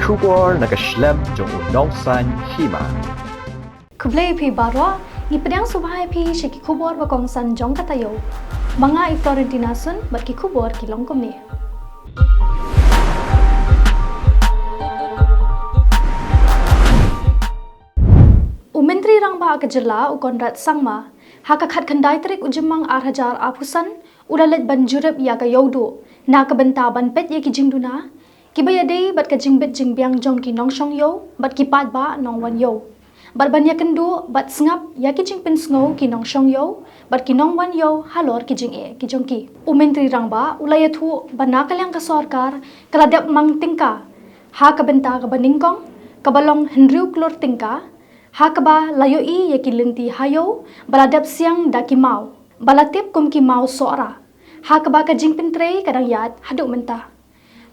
Khubor nakaslem Jong Bakongsan Hima. Kublai pi barwa ni pedang subhai pi shiki Khubor Bakongsan Jong Taïew. Mga i Florentina sun bat ki Khubor ki longkom ni. Menteri Rangba Kejela Ukonrat Sangma hakakat kandai terik ujemang arhajar apusan ulalet banjurep ya ka yaudu na kabenta ban pet ye ki jingduna kibayade bat ka jingbet jingbiang jong ki nongshong yo bat ki pat ba nong wan yo bat ban ya kendu bat sngap ya ki jingpen sngo ki nongshong yo bat ki nong wan yo halor ki jing e ki jong ki Menteri Rangba ulayathu banakalyang ka sarkar kaladap mang tingka ha kabenta ka baningkong kabalong henriu klor tingka hakaba layoi yakilinti hayo baladap siang daki mau balatip kum ki mau sora hakaba ka jingpin tre kadang yat haduk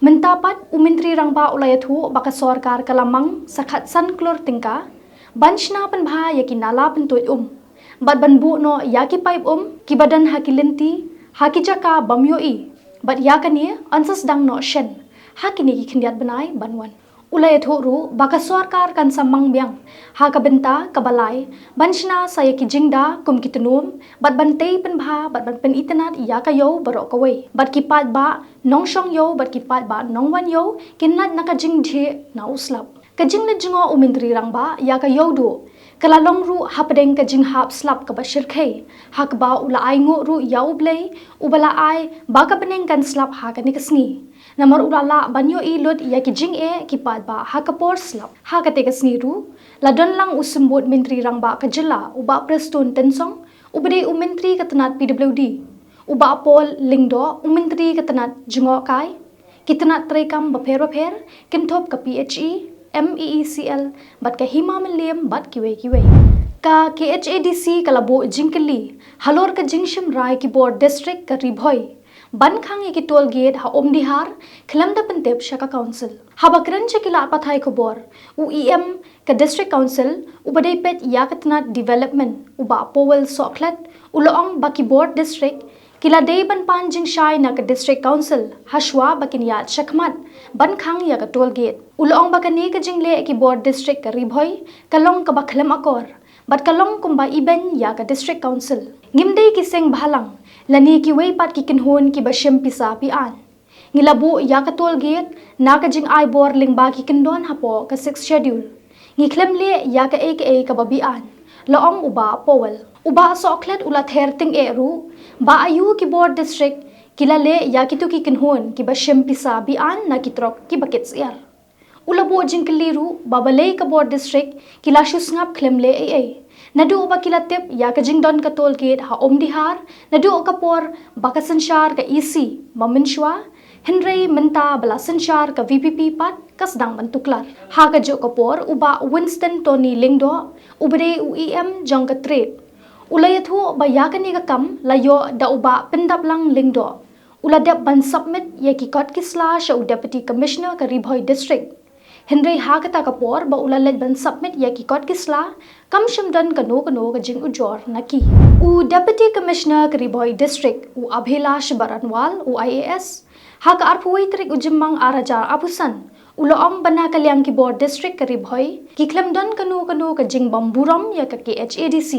mentapat Menteri Rangba ulayathu baka sarkar kalamang sakhat san klor tingka banchna pan bha yakinala pentut bat banbu no yaki pipe ki badan hakilinti hakijaka bamyoi bat yakani ansas dang no shen hakini ki khindiat banai banwan ulayathu ru baka sarkar kan samang biang ha kabenta kabalai banchna saya ki jingda kum kitunum bat bantei pen bha bat ban pen itanat ya kayo barok kawai bat ki pat ba nongshong yo bat ki pat ba nongwan yo kinat naka jing je na uslap ka jing le jingo Menteri Rangba ya kayo du kalalong ru hapadeng ka jing hap slap ka bashir khai hak ba ula ai ngo ru ya ublei ubala ai baka beneng kan slap ha ka nikasngi namar ulala banyo ilot ya ki jing e ki pat ba ha ka por slap ha ka te kasngi ru ladon lang usumbot Menteri Rangba Kejela uba preston tensong ubade Menteri katanat PWD uba pol lingdo Menteri katanat jingo kai kitanat trekam bapher kintop ka PHE MEECL bat ka Hima Miliam bat kiwe ka KHADC kalabo jingkeli halor ka jingshim rai ki board district ka ribhoi ban khang ki toll gate ha omdihar khlamda pentep shaka council habakran chekila pathai Khubor UEM ka district council ubadai pet yakatna development uba powel soklat uloong baki board district kila day ban panjing shai na ka district council hashwa bakin yat shakmat ban khang ya ka toll gate uloong bakani ka jingle ki board district ka ribhoi kalong ka bakhlam akor bat kalong kumba iben ya ka district council ngimdei ki seng bhalang lani ki wei pat ki kinhon ki bashem pisa pi an ngilabu ya ka toll gate na ka jing ai bor lingba ki kindon hapo ka 6 schedule ngi khlemle ya ka ka babi an loong uba powel uba soklet ula ther ting e ru ba ayu ki board district kilale ya ki tu ki kinhon ki bashem pisa bi an na ki trok ki buckets yar ulabo jingkliru babalei ka board district kila shusngap khlemle nadu uba kila tip ya ka jingdon ka toll gate ha omdihar nadu ka por baka sanshar ka EC maminshwa Henry menta bala sanshar ka VPP pat kasdang bantuklar ha ka jo ka por uba Winston Tony Lingdo ubere UEM jong ka trade ulayathu ba yakani ka kam layo da uba pendap lang lingdo uladap ban submit ye ki kot kisla sha deputy commissioner ka ribhoi district Henry hakata ka por ba ulalet ban submit ye ki kot kisla kam shimdan ka no ka jing ujor naki u deputy commissioner ka ribhoi district u Abhilash Baranwal u IAS haka arpuai trik ujimang arajar apusan uloong banakalyang ki board district ka ribhoi ki klemdon kanu ka jing bamburam ya ka KHADC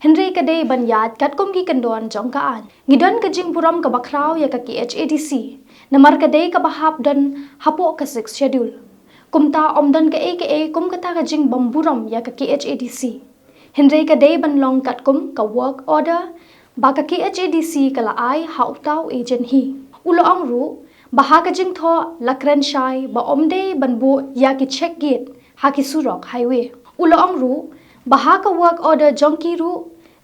Henry ka day ban yat katkom ki kandon jong ka an ngidon ka jing buram ka bakraw ya ka KHADC namar ka day ka bahap don hapo ka 6 schedule kumta omdon ka kum kata ka jing bamburam ya ka KHADC Henry ka day ban long katkom ka work order ba ka KHADC kala ai hautaw agent hi uloong ru bahaka jing tho lakran shai ba omde banbu ya ki check gate haki surok highway uloong ru bahaka work order jongki ru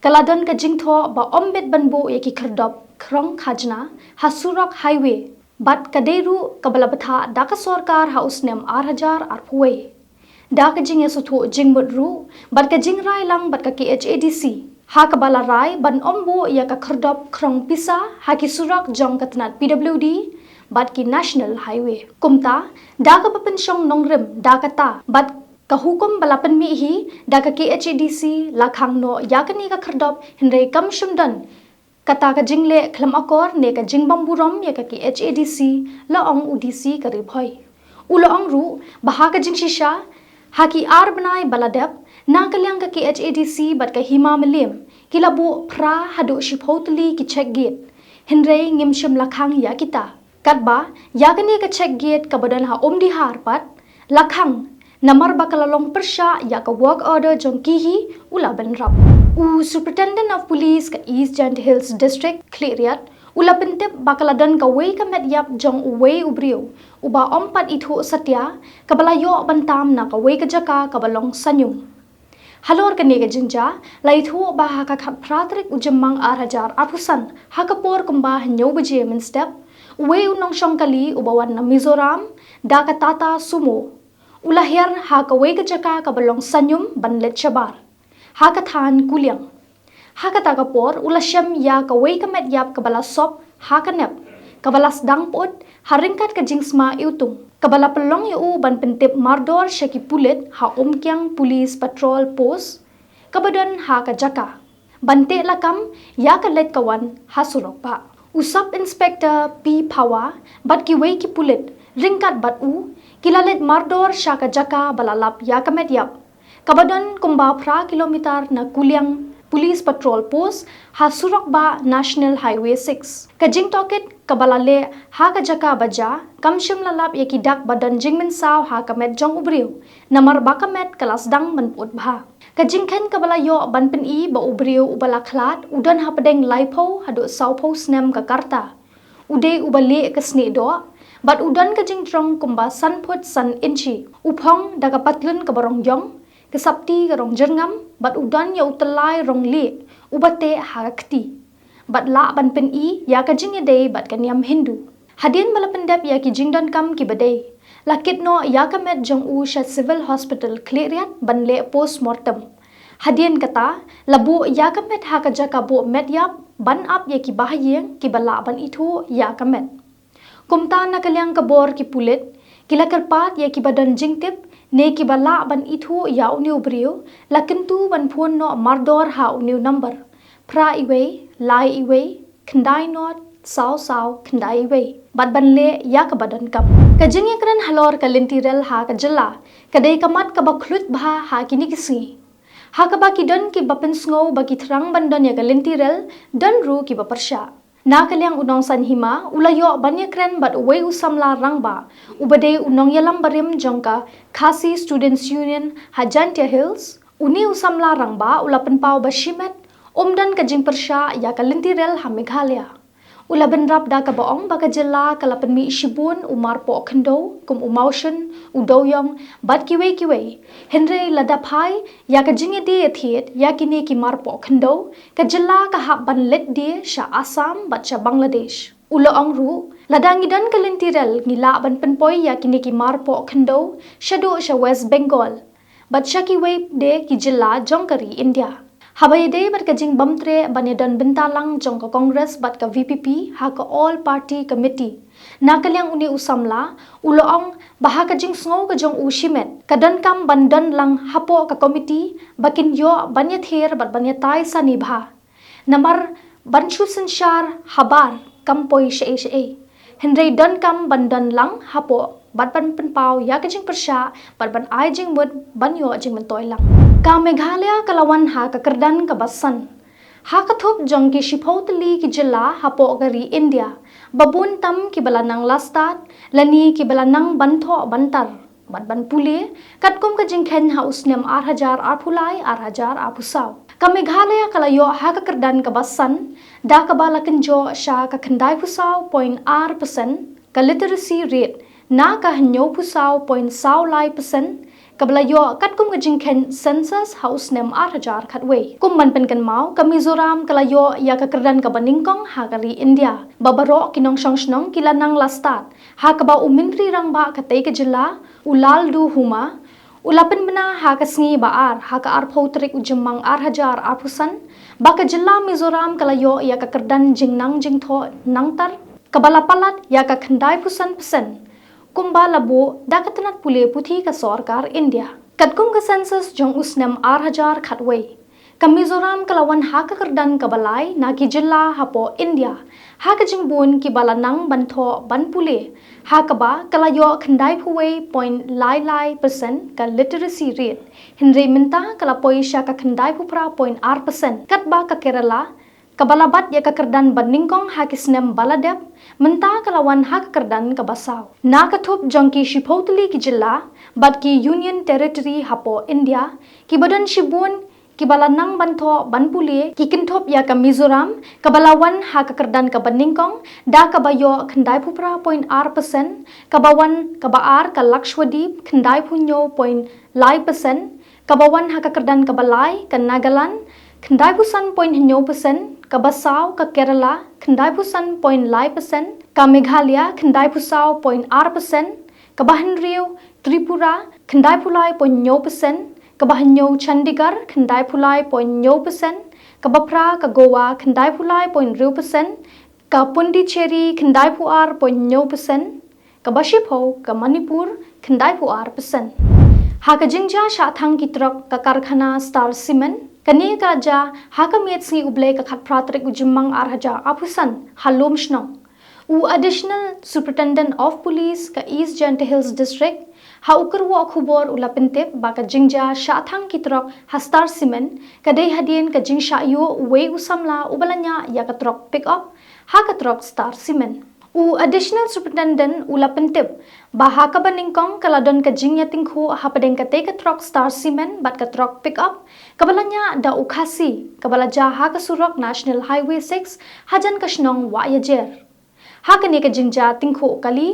kaladon ka jing tho ba ombet banbu ya ki khardop khrong khajna ha surok highway bat kaderu kabalabatha daka sarkar house nem 8000 arpuai daka jing esutho jingmut ru bat ka jing rai lang bat ka KHADC ha kabala rai ban ombu ya ka khardop khrong pisa haki surok jong katnat PWD bat ki national highway kumta daga papensyong nongrim dakata bat kahukum balapan mi hi daga KHADC lakhang no yakani ka khardop hinre kam shumdan kata ka jingle khlam akor ne ka jingbam burom ya ka KHADC laong UDC ka ribhoi Ulo ang ru bahaka jing shisha haki ar banai baladep na kalyang ka ki HADC bat ka Hima melim kilabu pra hadu shipotli ki check gate henre ngimshim lakhang ya kita katba ya kani ka check gate ka badan ha omdi har pat lakhang namar bakalalong persya ya ka work order jong kihi ula benrap u superintendent of police ka East Giant Hills district cleariat ula pentip bakaladan ka way ka medyap jong way ubriu uba ompat ithu satya kabalayo bantam na ka way ka jaka kabalong sanyum halor ka nega jinja laithu ba ka khat pratrik ujamang arhajar apusan hakapor kumba hanyo baje min step way unong shongkali ubawan na Mizoram da ka tata sumo ulahir ha ka way ka jaka kabalong sanyum banlet chabar ha ka than kuliang ha ka tagapor ulashem ya ka way ka medyap kabala sop ha ka nep kabalas dangpot haringkat ka jingsma iutung kabala pelong yu ban pentip mardor shaki pulit ha omkyang police patrol post kabadan ha ka jaka bante lakam ya ka let kawan ha surok pa usap inspector P Pawa bat ki way ki pulit ringkat bat u kilalet mardor shaka jaka balalap ya ka medyap kabadan kumba pra kilometer na kuliang police patrol post ha surok ba National Highway 6 kajing toket kabalale ha ka jaka baja kamshim lalap yaki dak badan jingmen saw ha kamet jong ubriu namar bakamet kelas dang menput bha kajing ken kabala yo ban pen I ba ubriu ubala khlat udan ha pedeng laipo hadu saupo snem ka karta ude ubale ke sne do bat udan kajing trong kumba sanput san inchi uphong daga patlun ka barong yong kesapti ka rong jerngam bat udan ya utelai rong le ubate harakti bat la ban pen I ya ka jing ede bat kaniam Hindu hadin bala pendep ya ki jingdon kam ki badai lakit no ya ka met jong u sha civil hospital cleariat ban le post mortem hadin kata labu ya ka met ha ka jaka bo met yap ban up ya ki bahayeng ki bala ban itu ya ka met kumta na kalyang ka bor ki pulit kila karpat ya ki badan jingtip ne ki bala ban ithu ya uniu brio lakintu ban phun no mardor ha uniu number pra iwe lai iwe khandai not saw khandai iwe bat ban le ya ka badan kam ka jingi kran halor ka lintirel ha ka jalla kadai kamat ka bakhlut bha ha kini kisi ha ka ba ki don ki bapen sngo ba ki thrang bandon ya ka lintirel don ru ki baparsha na kalyang unong san Hima ulayo banya kren bat way usamla rangba ubade unong yalam barim jongka Khasi Students Union Hajantia Hills uni usamla rangba ulapan pau bashimet omdan kajing persha ya kalintirel ha Meghalaya ulaban rap da ka baong baka jilla kalapan mi shibun umar po khendo kum umotion udoyong bat kiwe henry ladaphai ya ka jinge de thiet ya kini ki mar po khendo ka jilla ka ha ban let de sha Assam bat sha Bangladesh ulo ong ru ladangi dan kalintirel ngila ban penpoi ya kini ki mar po khendo shado sha West Bengal bat sha ki we de ki jilla jongkari India habai de bat ka jing bamtre banedan bintalang jong ka Congress bat ka VPP ha ka All Party Committee na kalyang uni usamla uloong baha ka jing sngo ka jong ushimet kadan kam bandan lang hapo ka committee bakin yo banya ther bat banya tai sani bha namar banshu sanshar habar kampoi she henry dan kam bandan lang hapo bat ban pen pau ya ka jing persha bat ban ai jing mud ban yo jing man toy lang ka Meghalaya kalawan ha ka kerdan ka basan ha ka thup jong ki shipotli ki jilla hapo gari India babun tam ki balanang lastat lani ki balanang bantho bantar bat ban pule katkum ka jing khen ha usnem 8000 arphulai 8000 arpusaw ka Meghalaya kalayo ha ka kerdan ka basan da ka balakan jo sha ka khandai pusaw 0.r% ka literacy rate na ka hanyo pusaw 0.9% kablayo katkum ka jingkhen census house nem 8000 khatwe kum man pen kan mau ka Mizoram kalayo ya ka kerdan ka baningkong ha kali India babaro kinong shongshnong kilanang lastat ha ka ba umintri rangba ka tei ka jilla ulal du huma ulapen bena ha ka sngi baar ha ka arphotrik ujamang 8000 arpusan ba ka jilla Mizoram kalayo ya ka kerdan jingnang jingtho nangtar kabalapalat ya ka khandai pusan kumba labo dakatanat pule puthi ka sarkar India katkum ka census jong usnem 8000 khatwe Mizoram kalawan haka kerdan kabalai na ki jilla hapo India. Haka jingbun ki balanang bantho banpule. Haka ba kalayo khandai puwe point lai percent ka literacy rate. Hindre minta kalapoi sya ka khandai pupra point r%. Kat ba ka Kerala kabalabat ya ka kerdan bandingkong hakisnem baladep menta kalawan haka kerdan kabasaw. Na katup jongki shipotli ki jilla bat ki union territory hapo India ki badan shibun Kibalanang banto banpuli kikintop ya ka Mizoram kabalawan ha kakerdan ka Baningkong da kabayo khandai pupra point r% kabawan kabaar ka Lakshadweep khandai punyo point lai percent kabawan ha kakerdan kabalai ka Nagaland khandai pusan point hinyo percent kabasaw ka Kerala khandai pusan point lai percent ka Meghalaya khandai pusaw point r% kabahan Riau Tripura khandai pulai point nyo percent Kabahanyo Chandigarh khandai pulai point nyo percent, kabapra ka Goa khandai pulai point 0%, ka Pondicherry khandai puar point nyo percent, kabashipho ka Manipur khandai puar percent. Haka jingja shathang kitrok ka karkhana Star Cement, kani kaja haka metsi uble ka khatpratrik ujimang arhaja apusan halom shnong. Additional Superintendent of Police ka East Jante Hills District ha ukerwa Khubor ulapintip baka jingja shathang kitrok hastar cement kadai hadien ka jingsha yo we usamla ubalanya ya katrok pick up ha katrok star cement additional superintendent ulapintip baha ka baningkong kaladon ka jingya tingkho ha padeng ka te katrok star cement bat katrok pick up kabalanya da ukhasi kabalaja ha ka surok national highway 6 hajan kashnong wa yajer ha kani ka jingja tingkho kali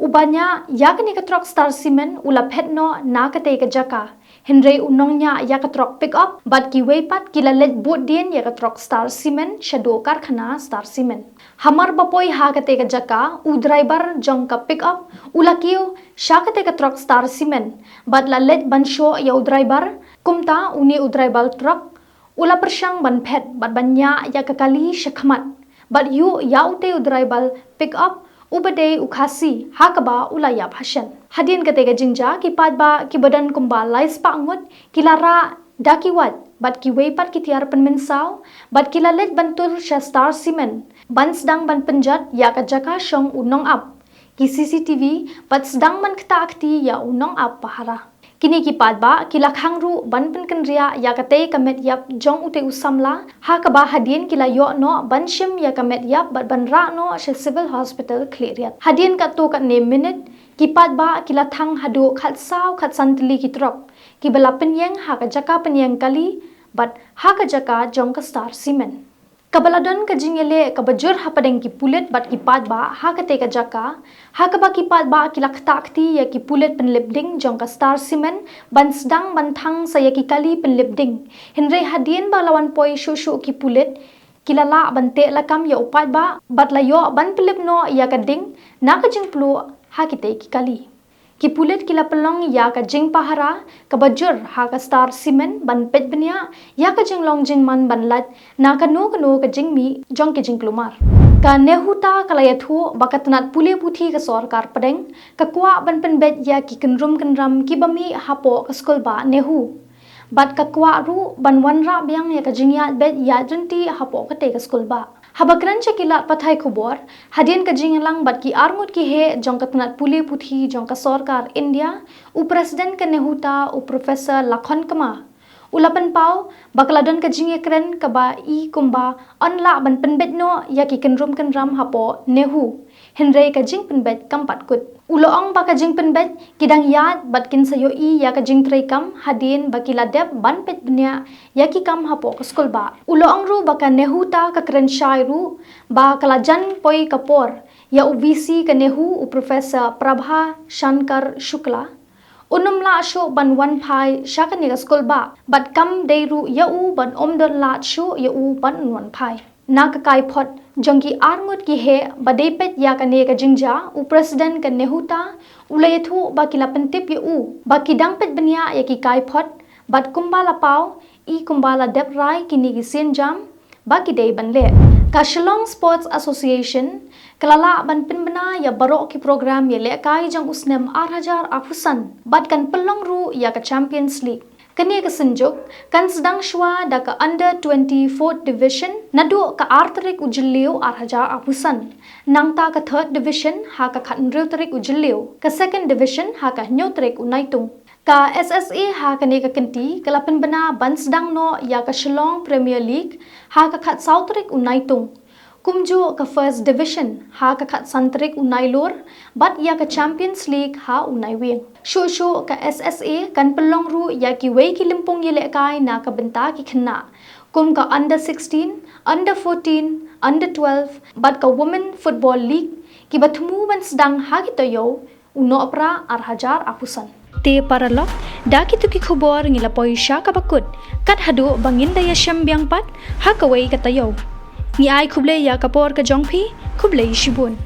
Ubanya yakni katrok star cement ula petno na kate ka jaka. Henry unongnya yakatrok pick up but ki weipat kilalet boat din yakatrok star cement shado karkhana star cement. Hamar bapoi ha kate ka jaka u driver jong ka pick up ula kiu sha kate katrok star cement but lalet bansho ya u driver kumta uni u driver truck ula persyang ban pet but banya yakakali shakmat but you ya ute u driver pick up Ubade ukhasi hakaba ulayap hasyan. Hadin katega jingja ki padba ki badan kumba lais pa angut kilara dakiwat bat ki weipat ki tiar penmensaw bat kilalet bantul sya star cement ban sedang ban penjat ya ka jaka syong unong up ki CCTV bat sedang man kta akti ya unong up pahara. Kini ki padba kilakhang ru ban penkenria ya kate kamet yap jong ute usamla ha kaba hadien kila yo no ban shim ya kamet yap bat ban ra no she civil hospital cleariat hadien ka to ka ne minute ki padba kila thang hadu khat saw khat santli ki trok ki bala penyeng ha ka jaka penyeng kali bat ha ka jaka jong ka star cement kabaladon ka jingele ka bajur ha padeng ki pulet bat ki padba ha ka te ka jaka ha ka ba ki padba ki laktakti ya ki pulet penlipding jong ka star cement ban sedang ban thang saya ki kali penlipding henre hadien ba lawan poi shushu ki pulet kilala bante lakam ya upat ba bat layo ban pelipno ya ka ding na ka jing plu ha ki te ki kali ki pulet kila pelong ya ka jing pahara ka bajur ha ka star cement ban pet benya ya ka jing long jing man ban lat na ka no ka jing mi jong ke jing klumar ka nehuta kalayathu bakatnat pule puthi ka sarkar padeng ka kwa ban pen bet ya ki kenram ki bami hapo ka skol ba nehu bat ka kwa ru ban wanra biang ya ka jingya bet ya jenti hapo ka te ka skol ba Habakran cekila pathai Khubor hadien ka jingalang bat ki armut ki he jong katnat pule puthi jong ka sarkar India u president ka nehuta u professor Lakhon Kama ulapan pau bakladon ka jinge kren ka ba I kumba onla ban penbet no ya ki kenram hapo nehu henry ka jing penbet kampat kut uloong ba ka jing penbet kidang yad bat kin sayo I ya ka jing tray kam hadien bakila dep ban pet dunia ya ki kam hapo ka skol ba uloong ru ba ka nehuta ka kren shai ru ba kalajan poi kapor ya UVC ka nehu u professor Prabha Shankar Shukla Unumla shu ban wan pai shakani ka skol ba bat kam deiru ya u ban omdon la shu ya u ban wan pai na ka kai phot jongki armut ki he badepet ya ka ne ka jingja u president ka nehuta ulayathu ba kila pentip ya u ba kidang pet benya ya ki kai phot bat kumbala pau I kumbala dep rai kini ki senjam ba ki dei ban le ka Shillong Sports Association kalala ban pinbena ya barok ki program ya le kai jang usnem 8,000 apusan bat kan pelong ru ya ka Champions League Kani kesenjuk kan sedang shwa da ke under 24th division nadu ke arterik ujiliu arhajar apusan. Nang ta ke third division ha ka khat nriu ujiliu. Ke second division ha ka nyotrek unaitung. Ka SSA ha kani ke kenti kelapan bena ban sedang no ya ke Shillong Premier League ha ka khat sautrik unaitung. Kumju ke first division ha ka khat santrik unai lur bat ya ke Champions League ha unai wing. Shu ke SSA kan pelong ru ya ki wei ki limpung yelek kai na ke benta ki kena. Kum ke under 16, under 14, under 12 bat ke Women Football League ki batmu ban sedang ha ki Taïew uno pra arhajar apusan. Te paralok da ki tu ki khubor ngila poisha ka bakut kat hadu bangin daya syambiang pat ha ka wei ka Taïew. Ni ai khuble ya kapor ka Jong phi khuble shibun.